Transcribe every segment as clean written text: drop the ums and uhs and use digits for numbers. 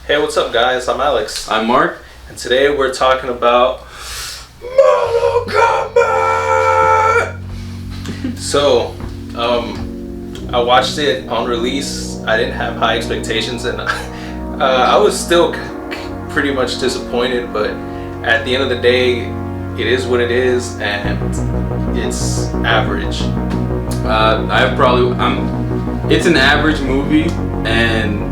Hey, what's up, guys? I'm Alex. I'm Mark. And today we're talking about Mortal Kombat! So, I watched it on release. I didn't have high expectations, and I was still pretty much disappointed, but at the end of the day, it is what it is, and it's average. It's an average movie, and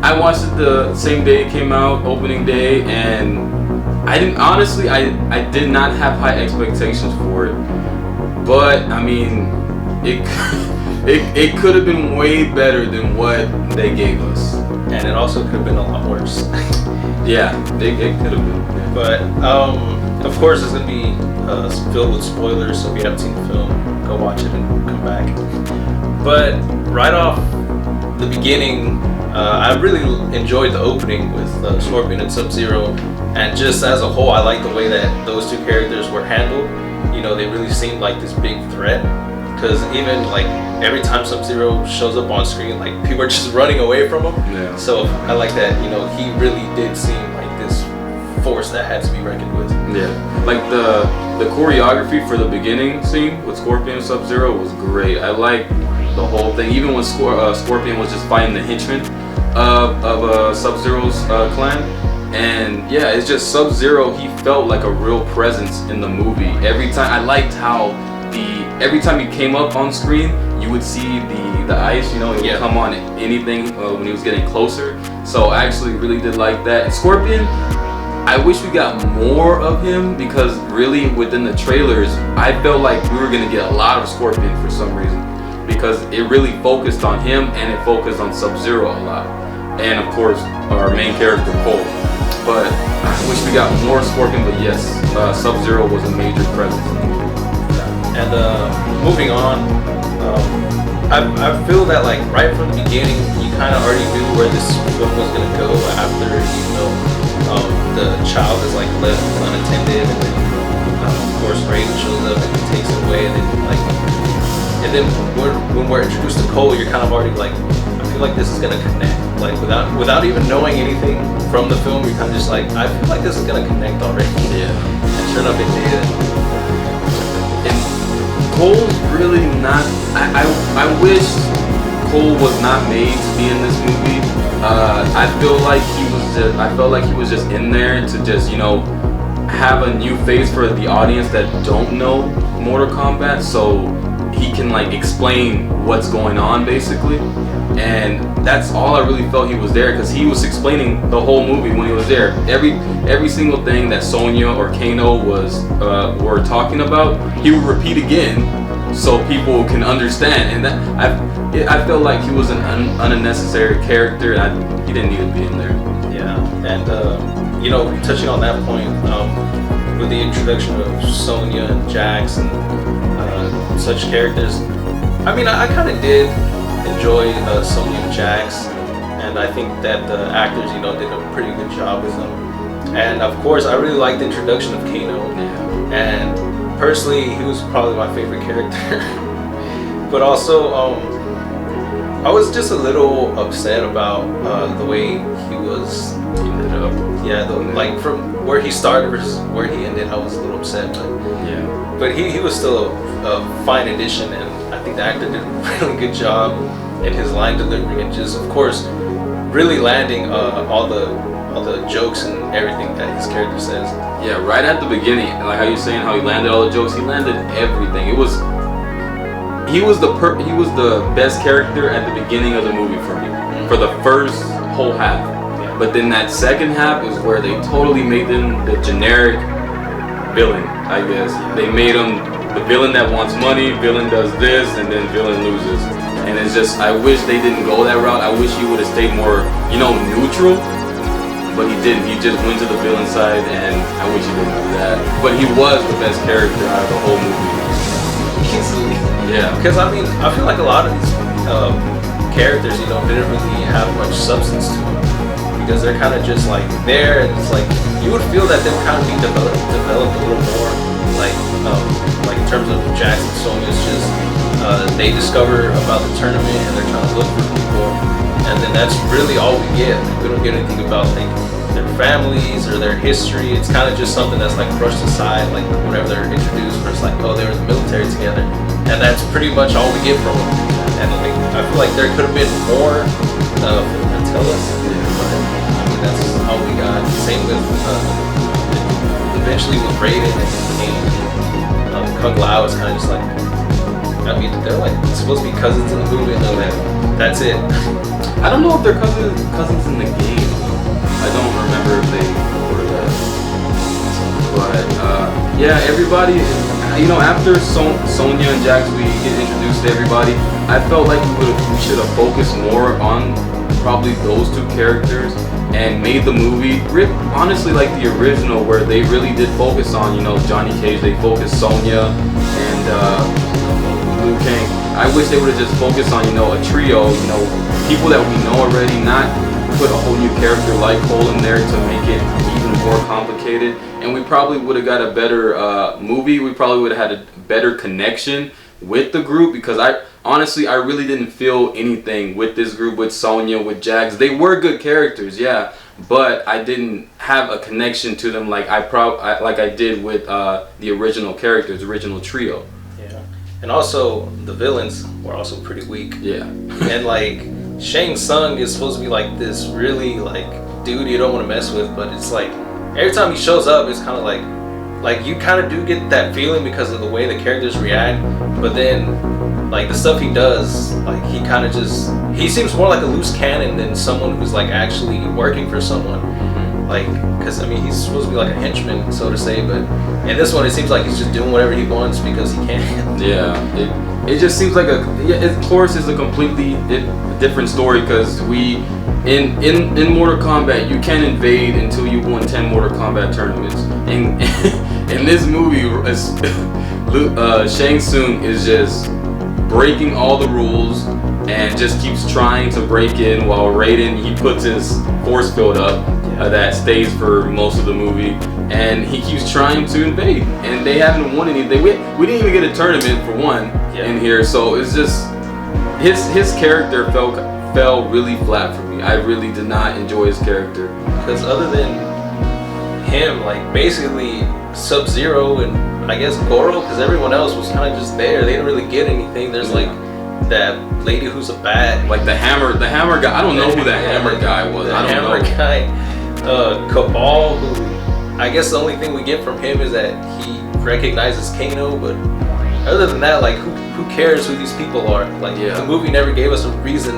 I watched it the same day it came out, opening day, and I did not have high expectations for it. But I mean, it could have been way better than what they gave us, and it also could have been a lot worse. Yeah, it could have been. Yeah. But of course, it's gonna be filled with spoilers. So if you haven't seen the film, go watch it and come back. But right off the beginning, I really enjoyed the opening with Scorpion and Sub-Zero, and just as a whole, I like the way that those two characters were handled. You know, they really seemed like this big threat, because even like every time Sub-Zero shows up on screen, like people are just running away from him. Yeah. So I like that. You know, he really did seem like this force that had to be reckoned with. Yeah, like the choreography for the beginning scene with Scorpion and Sub-Zero was great. I like the whole thing, even when Scorpion was just fighting the henchmen of Sub-Zero's clan. And yeah, it's just Sub-Zero, he felt like a real presence in the movie. Every time, I liked how every time he came up on screen, you would see the ice, you know, it would come on anything when he was getting closer. So I actually really did like that. And Scorpion, I wish we got more of him, because really within the trailers, I felt like we were gonna get a lot of Scorpion for some reason, because it really focused on him and it focused on Sub-Zero a lot. And of course, our main character, Cole. But I wish we got more Scorpion, but yes, Sub-Zero was a major presence in the movie. And moving on, I feel that like right from the beginning, you kind of already knew where this film was gonna go after, you know, the child is like left unattended, and then of course Raiden shows up and he takes it away, and then when we're introduced to Cole, you're kind of already like, I feel like this is gonna connect, like without even knowing anything from the film, you're kind of just like, I feel like this is gonna connect already. Yeah. And sure enough, it did. And Cole's really not. I wish Cole was not made to be in this movie. I felt like he was just in there to just, you know, have a new face for the audience that don't know Mortal Kombat, so he can like explain what's going on basically. And that's all I really felt he was there, because he was explaining the whole movie when he was there. Every single thing that Sonya or Kano were talking about, he would repeat again so people can understand. And that I felt like he was an unnecessary character, and he didn't need to be in there. Yeah, and you know, touching on that point, with the introduction of Sonya and Jax and such characters, I mean, I kind of did enjoy Sonya and Jax, and I think that the actors, you know, did a pretty good job with them. And of course, I really liked the introduction of Kano, and personally, he was probably my favorite character. But also, I was just a little upset about the way he was ended up. Yeah, like from where he started versus where he ended, I was a little upset. But he was still a fine addition, and I think the actor did a really good job in his line delivery, and just, of course, really landing all the jokes and everything that his character says. Yeah, right at the beginning, like how you're saying how he landed all the jokes, he landed everything. He was the best character at the beginning of the movie for me, for the first whole half. Yeah. But then that second half is where they totally made him the generic villain, I guess. They made him the villain that wants money, villain does this, and then villain loses. And it's just, I wish they didn't go that route. I wish he would have stayed more, you know, neutral. But he didn't. He just went to the villain side, and I wish he didn't do that. But he was the best character out of the whole movie. Easily. Yeah. Because I mean, I feel like a lot of these characters, you know, didn't really have much substance to them, because they're kind of just like there, and it's like you would feel that they would kind of be developed a little more. Like in terms of Jax and Sonya, it's just they discover about the tournament and they're trying to look for people, and and then that's really all we get. We don't get anything about like their families or their history. It's kind of just something that's like brushed aside, like whenever they're introduced, where it's like, oh, they were in the military together, and that's pretty much all we get from them. And like, I feel like there could have been more for them to tell us, but I mean that's all we got. Same with eventually with Raiden and Kane. Kung Lao is kind of just like, I mean, they're like supposed to be cousins in the movie, and they're like, that's it. I don't know if they're cousins in the game. I don't remember if they were that. But yeah, everybody, you know, after Sonya and Jax, we get introduced to everybody. I felt like we should have focused more on probably those two characters and made the movie honestly like the original, where they really did focus on, you know, Johnny Cage. They focused Sonya and Liu Kang. I wish they would have just focused on, you know, a trio, you know, people that we know already, not put a whole new character like Cole in there to make it even more complicated. And we probably would have got a better movie. We probably would have had a better connection with the group, because honestly I really didn't feel anything with this group, with Sonya, with Jax. They were good characters, yeah, but I didn't have a connection to them like I did with the original characters, original trio. Yeah, and also the villains were also pretty weak. Yeah, and like Shang Tsung is supposed to be like this really like dude you don't want to mess with, but it's like every time he shows up, it's kind of like you kind of do get that feeling because of the way the characters react, but then like the stuff he does, like he seems more like a loose cannon than someone who's like actually working for someone. Like, because I mean he's supposed to be like a henchman, so to say, but in this one it seems like he's just doing whatever he wants because he can. Yeah, it just seems like of course it's a completely different story, because in Mortal Kombat you can invade until you won 10 Mortal Kombat tournaments. And in this movie, Shang Tsung is just breaking all the rules and just keeps trying to break in, while Raiden, he puts his force field up that stays for most of the movie, and he keeps trying to invade, and they haven't won anything. We didn't even get a tournament for one in here, so it's just his character fell really flat for me. I really did not enjoy his character, because other than him, like basically Sub-Zero and I guess Goro, because everyone else was kind of just there. They didn't really get anything. There's like that lady who's a bat, like the hammer guy. I don't know who that hammer guy was. I don't know. Guy, Cabal, who I guess the only thing we get from him is that he recognizes Kano, but other than that, like who cares who these people are? Like the movie never gave us a reason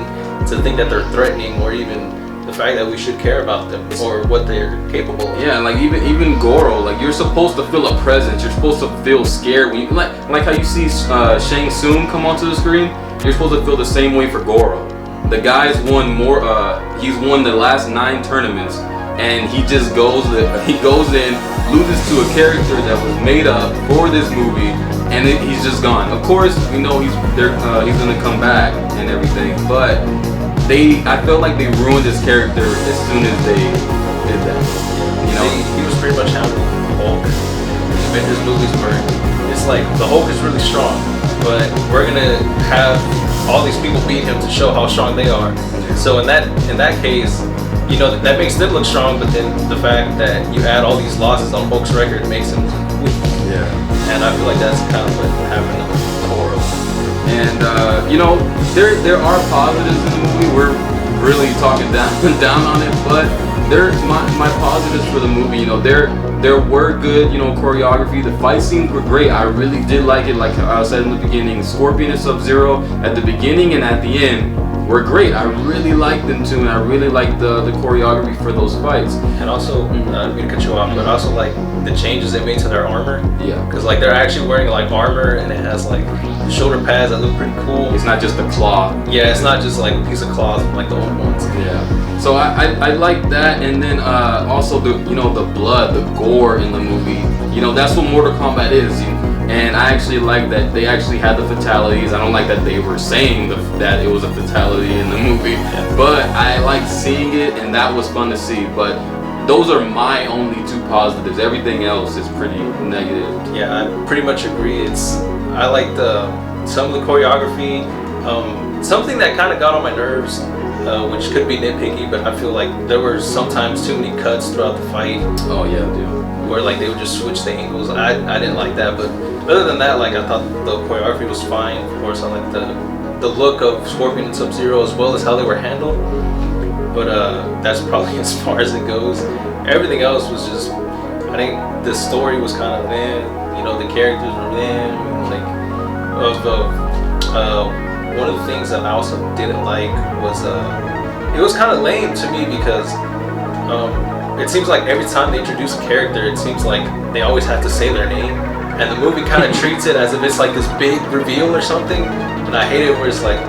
to think that they're threatening, or even the fact that we should care about them or what they're capable of. Yeah, like even Goro, like you're supposed to feel a presence. You're supposed to feel scared when you like how you see Shang Tsung come onto the screen. You're supposed to feel the same way for Goro. The guy's won more. He's won the last 9 tournaments, and he just goes in, loses to a character that was made up for this movie, and he's just gone. Of course, we know he's gonna come back and everything, but I felt like they ruined his character as soon as they did that. You know, he was pretty much having Hulk. Avengers movies where it's like the Hulk is really strong, but we're gonna have all these people beat him to show how strong they are. So in that case, you know, that makes them look strong, but then the fact that you add all these losses on Hulk's record makes him weak. Yeah. And I feel like that's kind of what happened to Toro. And you know, there are positives in the movie. We're really talking down on it, but my positives for the movie. You know, there were good, you know, choreography. The fight scenes were great. I really did like it. Like I said in the beginning, Scorpion and Sub-Zero at the beginning and at the end were great. I really liked them too, and I really liked the choreography for those fights. And also, I don't mean to cut you off, but also like the changes they made to their armor. Yeah. Because like they're actually wearing like armor, and it has like the shoulder pads that look pretty cool. It's not just a cloth. Yeah, it's not just like a piece of cloth like the old ones. Yeah. So I like that, and then also the blood, the gore in the movie. You know, that's what Mortal Kombat is. And I actually like that they actually had the fatalities. I don't like that they were saying that it was a fatality in the movie, but I like seeing it, and that was fun to see. But those are my only 2 positives. Everything else is pretty negative. Yeah, I pretty much agree. I like some of the choreography. Something that kind of got on my nerves which could be nitpicky, but I feel like there were sometimes too many cuts throughout the fight. Oh yeah, dude. Where like they would just switch the angles. I didn't like that, but other than that, like I thought the choreography was fine. Of course, I like the look of Scorpion and Sub-Zero as well as how they were handled. But that's probably as far as it goes. Everything else was just, I think the story was kind of you know, the characters were like one of the things that I also didn't like was it was kind of lame to me because it seems like every time they introduce a character, it seems like they always have to say their name, and the movie kind of treats it as if it's like this big reveal or something. And I hate it where it's like,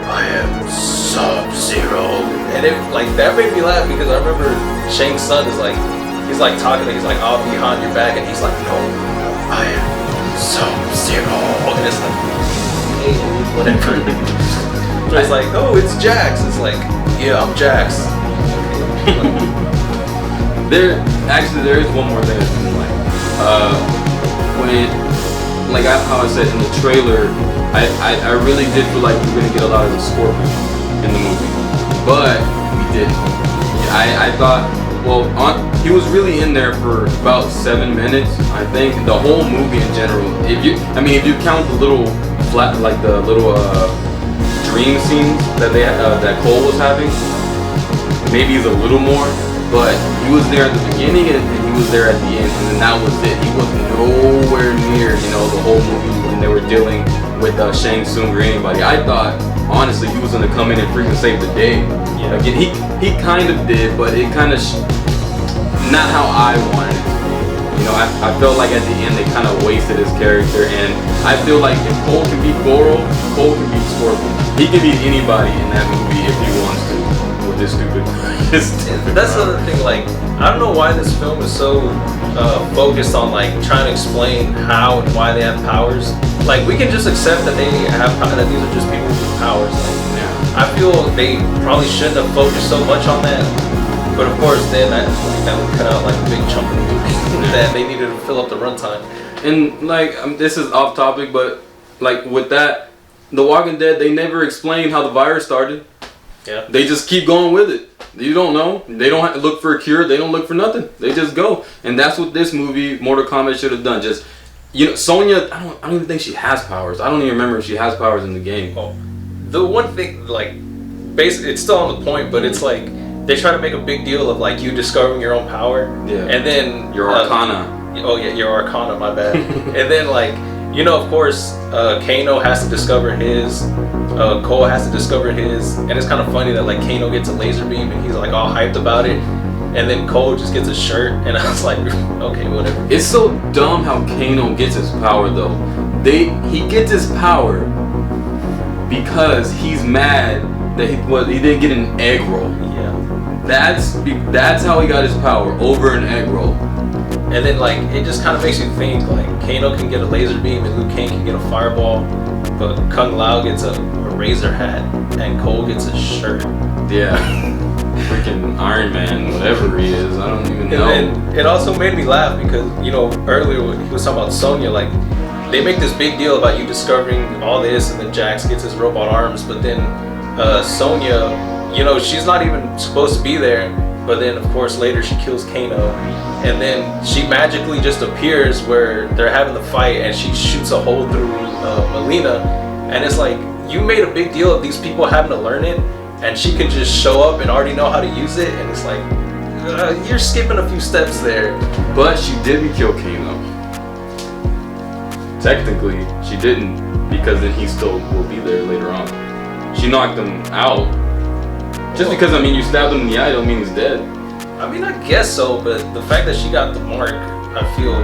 I am Sub-Zero, and it like that made me laugh because I remember Shang Tsung is like, he's like talking, he's like, I'll be behind your back, and he's like, no, I am Sub-Zero, and it's like, hey, whatever. It's like, oh, it's Jax. It's like, yeah, I'm Jax. There is one more thing I didn't like. When, like how I said in the trailer, I really did feel like we were gonna get a lot of the Scorpion in the movie, but we didn't. I thought, well, he was really in there for about 7 minutes. I think the whole movie in general. If you count the little dream scenes that that Cole was having, maybe it's a little more. But he was there at the beginning and he was there at the end, and then that was it. He was nowhere near, you know, the whole movie when they were dealing with Shang Tsung or anybody. I thought, honestly, he was gonna come in and freaking save the day. Yeah. Again, he kind of did, but it kind of not how I wanted it to be. You know, I felt like at the end they kind of wasted his character, and I feel like if Cole can beat Goro, Cole can beat Scorpion. He can beat anybody in that movie if he wants to. This stupid. That's the other thing. Like, I don't know why this film is so focused on like trying to explain how and why they have powers. Like, we can just accept that they have that these are just people with powers. Like, yeah. I feel they probably shouldn't have focused so much on that. But of course, then that would cut out like a big chunk of the movie that they needed to fill up the runtime. And like, this is off topic, but like with that, The Walking Dead, they never explained how the virus started. Yeah. They just keep going with it. You don't know. They don't have to look for a cure. They don't look for nothing. They just go. And that's what this movie, Mortal Kombat, should have done. Just, you know, Sonya, I don't even think she has powers. I don't even remember if she has powers in the game. Oh, the one thing, like, basically, it's still on the point, but it's like they try to make a big deal of like you discovering your own power. Yeah. And then your Arcana. Oh yeah, your Arcana. My bad. And then like, you know, of course, Kano has to discover his. Cole has to discover his, and it's kind of funny that like Kano gets a laser beam and he's like all hyped about it, and then Cole just gets a shirt, and I was like, okay, whatever. It's so dumb how Kano gets his power though. He gets his power because he's mad that he didn't get an egg roll. Yeah. That's how he got his power, over an egg roll. And then like it just kind of makes you think like Kano can get a laser beam and Liu Kang can get a fireball, but Kung Lao gets a razor hat and Cole gets a shirt. Yeah. Freaking Iron Man, whatever he is, I don't even know. And it also made me laugh because, you know, earlier when he was talking about Sonya, like they make this big deal about you discovering all this, and then Jax gets his robot arms, but then Sonya, you know, she's not even supposed to be there, but then of course later she kills Kano, and then she magically just appears where they're having the fight, and she shoots a hole through Melina, and it's like, you made a big deal of these people having to learn it, and she could just show up and already know how to use it, and it's like, you're skipping a few steps there. But she didn't kill Kano. Technically, she didn't, because then he still will be there later on. She knocked him out. Just because, I mean, you stabbed him in the eye don't mean he's dead. I mean, I guess so, but the fact that she got the mark, I feel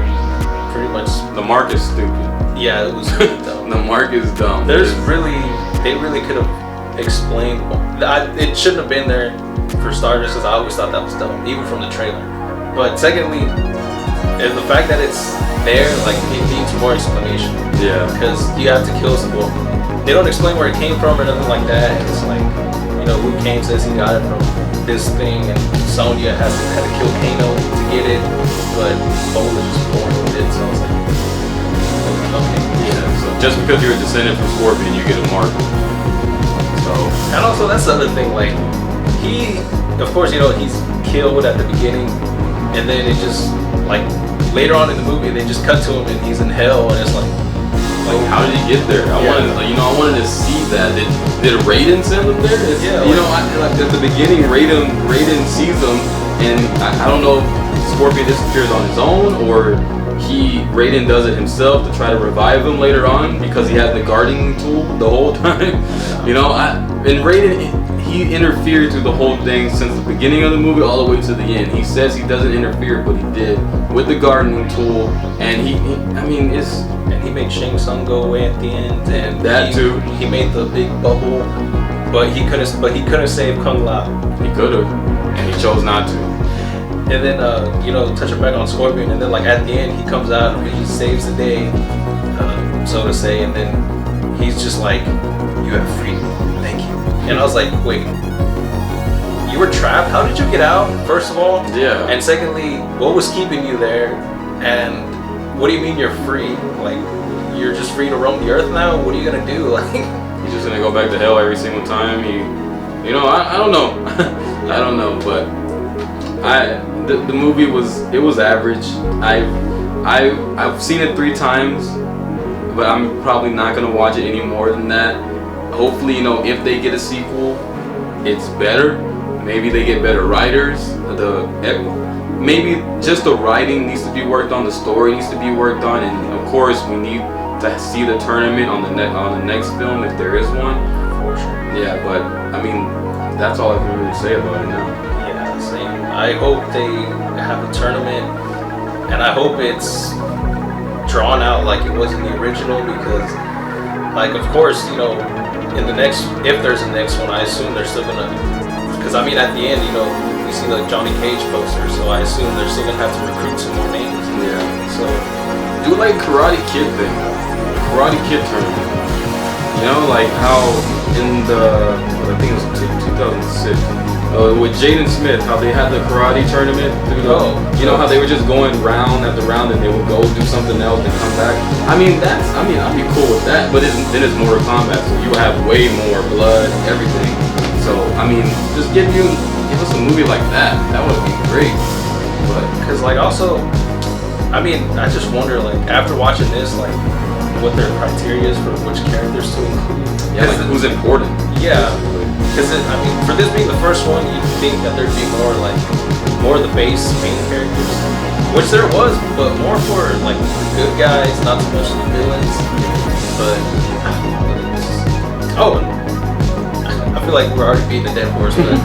pretty much... The mark is stupid. Yeah, it was really dumb. The mark is dumb. They really could have explained... It shouldn't have been there for starters, because I always thought that was dumb, even from the trailer. But secondly, the fact that it's there, like, it needs more explanation. Yeah. Because you have to kill some people. They don't explain where it came from or nothing like that. It's like, you know, Liu Kang says he got it from this thing, and Sonya had to kill Kano to get it, but Cole is just born with it, so I was like, okay. Yeah, so just because you're a descendant from Scorpion, you get a mark. So, and also that's the other thing. Like he, of course, you know, he's killed at the beginning, and then it just like later on in the movie they just cut to him and he's in hell, and it's like how did he get there? I wanted to see that. Did Raiden send him there? Like at the beginning, Raiden sees him, and I don't know if Scorpion disappears on his own or Raiden does it himself to try to revive him later on because he had the guarding tool the whole time. And Raiden, he interfered through the whole thing since the beginning of the movie all the way to the end. He says he doesn't interfere, but he did with the gardening tool, and he made Shang Tsung go away at the end, and that too. He made the big bubble, but he couldn't save Kung Lao. He could have, and he chose not to. And then touching back on Scorpion, and then like at the end he comes out and he saves the day, so to say, and then he's just like, "You have freedom, thank you." And I was like, "Wait, you were trapped? How did you get out? First of all, yeah. And secondly, what was keeping you there? And what do you mean you're free? Like, you're just free to roam the earth now? What are you gonna do?" Like, he's just gonna go back to hell every single time. I don't know. I don't know, but the movie was average. I've seen it 3 times, but I'm probably not gonna watch it any more than that. Hopefully, if they get a sequel, it's better. Maybe they get better writers. Maybe just the writing needs to be worked on, the story needs to be worked on, and of course we need to see the tournament on the next film if there is one. for sure. Yeah, but that's all I can really say about it now. Yeah, same. I hope they have a tournament, and I hope it's drawn out like it was in the original, because, like, of course, in the next, if there's a next one, I assume they're still gonna, because at the end, you see the Johnny Cage poster, so I assume they're still gonna have to recruit some more names. Yeah. So do like Karate Kid thing, Karate Kid tournament. Like how in I think it was 2006. With Jaden Smith, how they had the karate tournament through how they were just going round after round and they would go do something else and come back. I'd be cool with that, but then it's Mortal Kombat, so you have way more blood, everything. So just give us a movie like that. That would be great. But because also, I just wonder, like, after watching this, like, what their criteria is for which characters to include. Yeah, like who's important. Yeah. Because, for this being the first one, you'd think that there'd be more of the base main characters, which there was, but more for, like, the good guys, not so much the villains. But, I feel like we're already beating a dead horse, but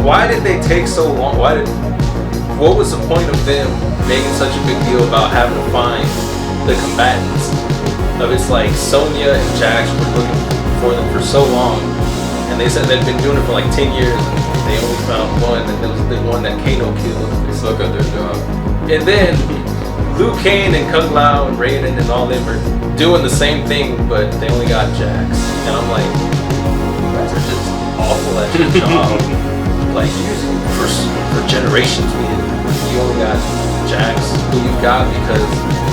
why did they take so long? What was the point of them making such a big deal about having to find the combatants? It's like Sonya and Jax were looking for them for so long, and they said they'd been doing it for like 10 years, and they only found one, and there was the one that Kano killed. They suck at their job. And then Liu Kang and Kung Lao and Raiden and all them are doing the same thing, but they only got Jax. And I'm like, you guys are just awful at your job. Like, for generations, you only got Jax, who you got because,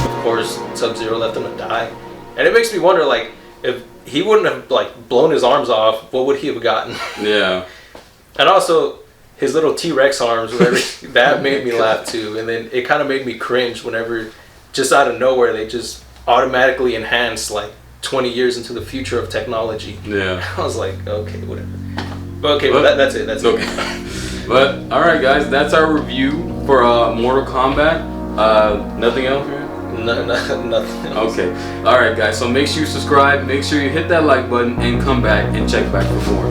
of course, Sub-Zero left him to die. And it makes me wonder, like, if he wouldn't have, like, blown his arms off, what would he have gotten? Yeah. And also, his little T-Rex arms, that made me laugh too. And then it kind of made me cringe whenever, just out of nowhere, they just automatically enhanced, like, 20 years into the future of technology. Yeah. I was like, okay, whatever. But that's it. That's okay. But, alright guys, that's our review for Mortal Kombat. Nothing else, man? No, nothing else. Okay. Alright guys, so make sure you subscribe, make sure you hit that like button, and come back and check back for more.